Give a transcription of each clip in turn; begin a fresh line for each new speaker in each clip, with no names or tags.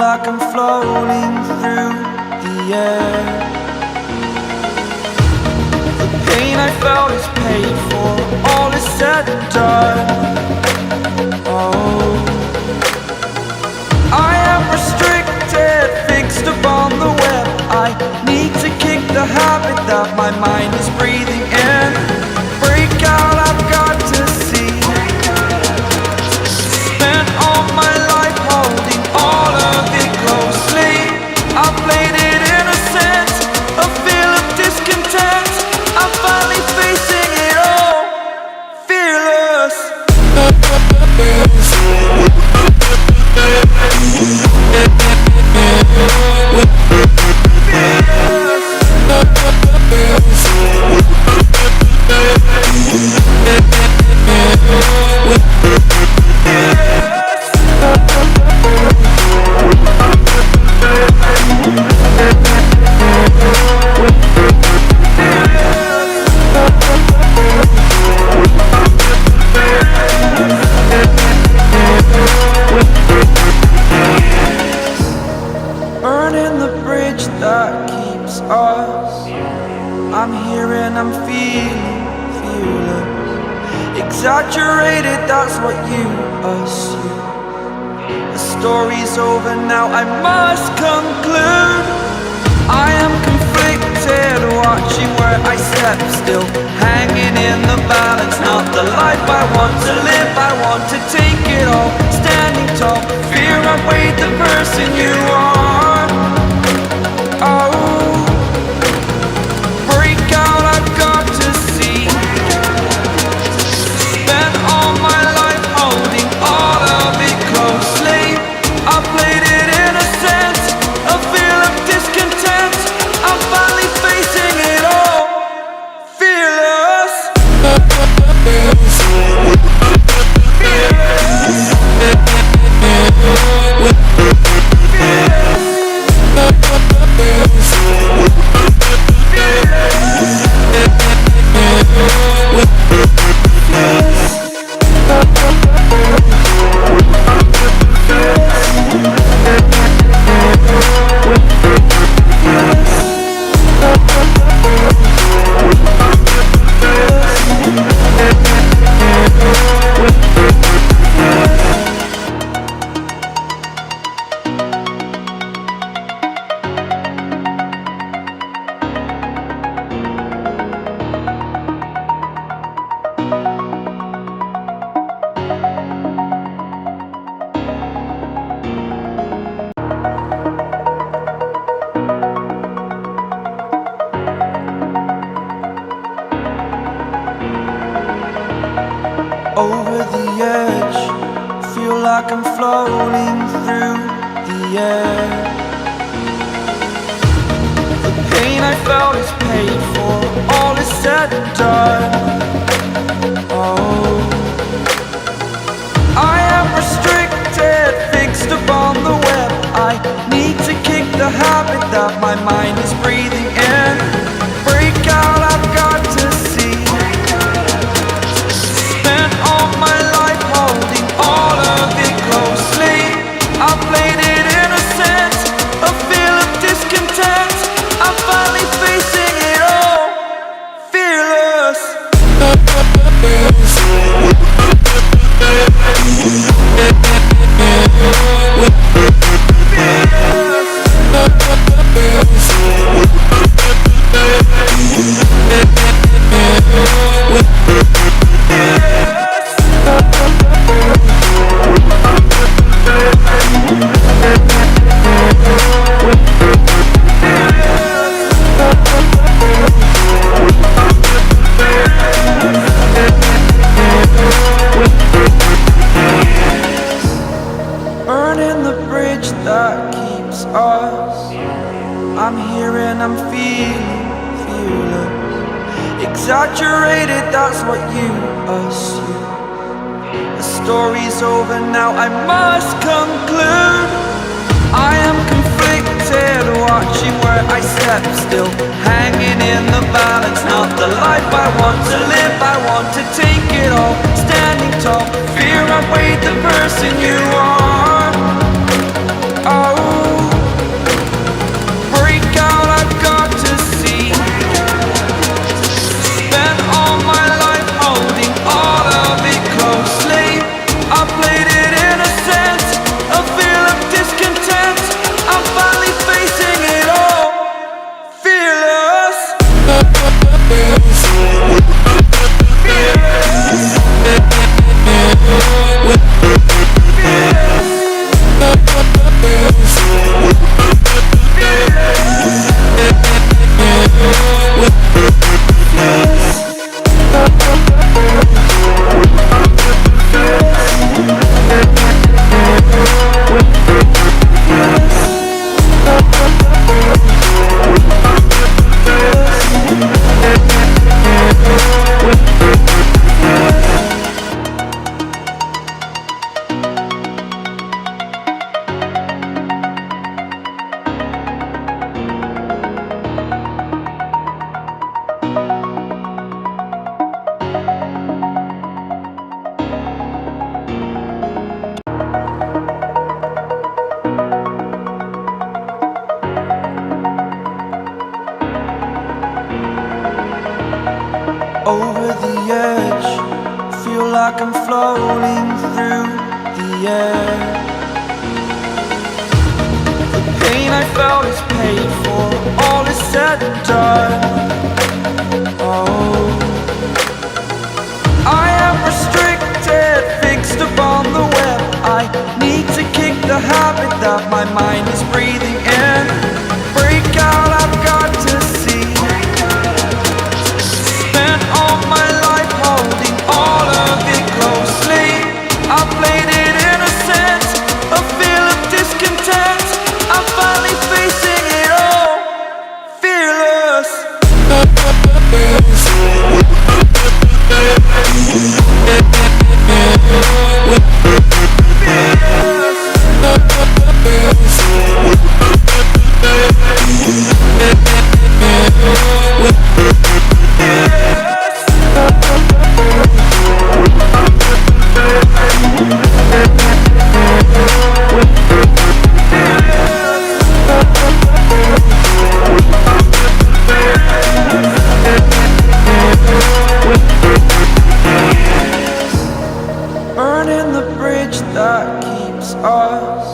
like I'm floating through the air. The pain I felt is paid for, all is said and done. Oh, I am restricted, fixed upon the web. I need to kick the habit that my mind is breathing in. Break out, I've got to see. Spent all my life holding all of it closely. I played it innocent, a feel of discontent. I'm finally facing it all, fearless. Burning the bridge that keeps us. I'm here and I'm feeling fearless. Exaggerated, that's what you assume. The story's over now, I must conclude. I am conflicted, watching where I step still, hanging in the balance. Not the life I want to live, I want to take it all. Standing tall, fear I've weighed the person you are. Oh, break out, I've got to see. Spent all my life holding all of it closely. I played it innocent, a feel of discontent. I'm finally facing it all, fearless. Over the edge, feel like I'm floating through the air. The pain I felt is paid for, all is said and done. Oh, I am restricted, fixed upon the web. I need to kick the habit that my mind is breathing in. Break out, I've got to see. Spent all my life holding all of it closely. I played it innocent, a feel of discontent. I'm finally facing it all, fearless. Burning the bridge that keeps us. I'm here and I'm feeling fearless. Exaggerated, that's what you assume. The story's over now, I must conclude. I am conflicted, watching where I step still, hanging in the balance. Not the life I want to live, I want to take it all. Standing tall, fear I've weighed the person you are. Oh, like I'm floating through the air. The pain I felt is paid for, all is said and done. Oh, I am restricted, fixed upon the web. I need to kick the habit that my mind is breathing in. Break out, I've got to see. Spent all my life holding all of it closely. I played it innocent, a feel of discontent. I'm finally facing it all, fearless. Burning the bridge that keeps us.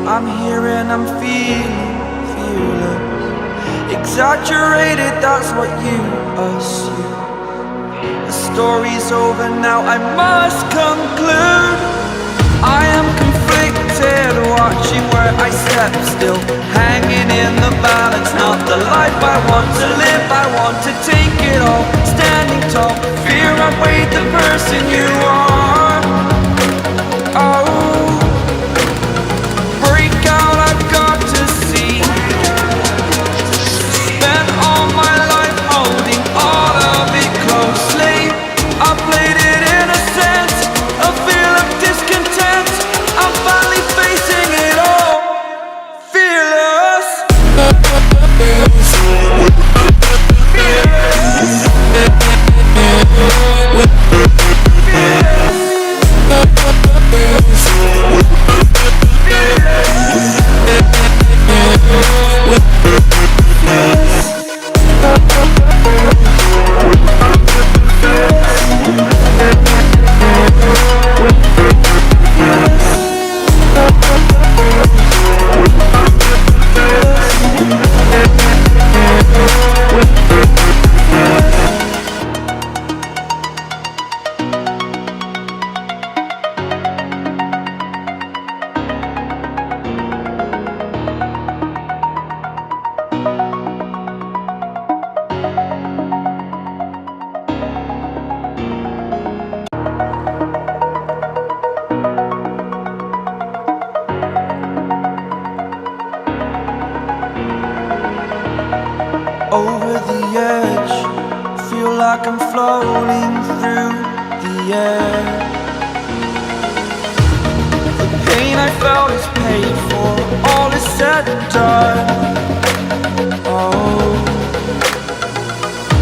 I'm here and I'm feeling fearless. Exaggerated, that's what you assume. The story's over now, I must conclude. I am conflicted, watching where I step still, hanging in the balance. Not the life I want to live, I want to take it all. Standing tall, fear outweighed the person you are. Oh, break out, I've got to see. Spent all my life holding all of it closely. I played it innocent, a feel of discontent. I'm finally facing it all, fearless. Over the edge, feel like I'm floating through the air. The pain I felt is paid for, all is said and done. Oh,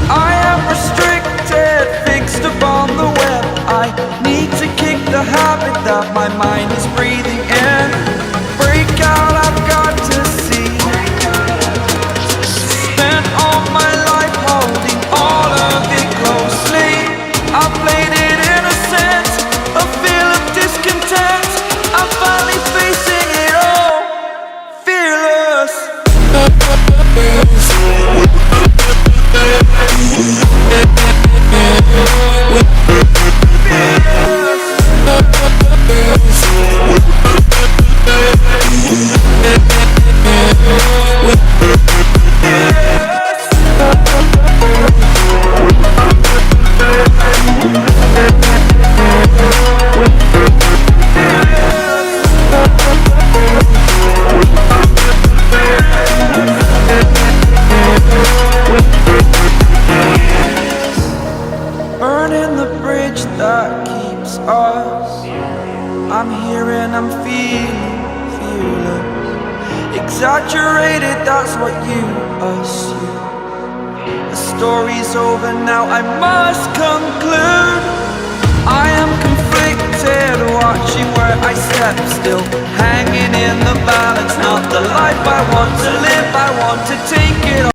I am restricted, fixed upon the web. I need to kick the habit that my mind is breathing in. Break out, I've got to see. Spent all my life holding all of it closely. I played it innocent, a feel of discontent. I'm finally facing it all, fearless. Burning the bridge that keeps us. I'm here and I'm feeling fearless. Exaggerated, that's what you assume. The story's over now, I must conclude. I am conflicted, watching where I step still, hanging in the balance. Not the life I want to live, I want to take it all.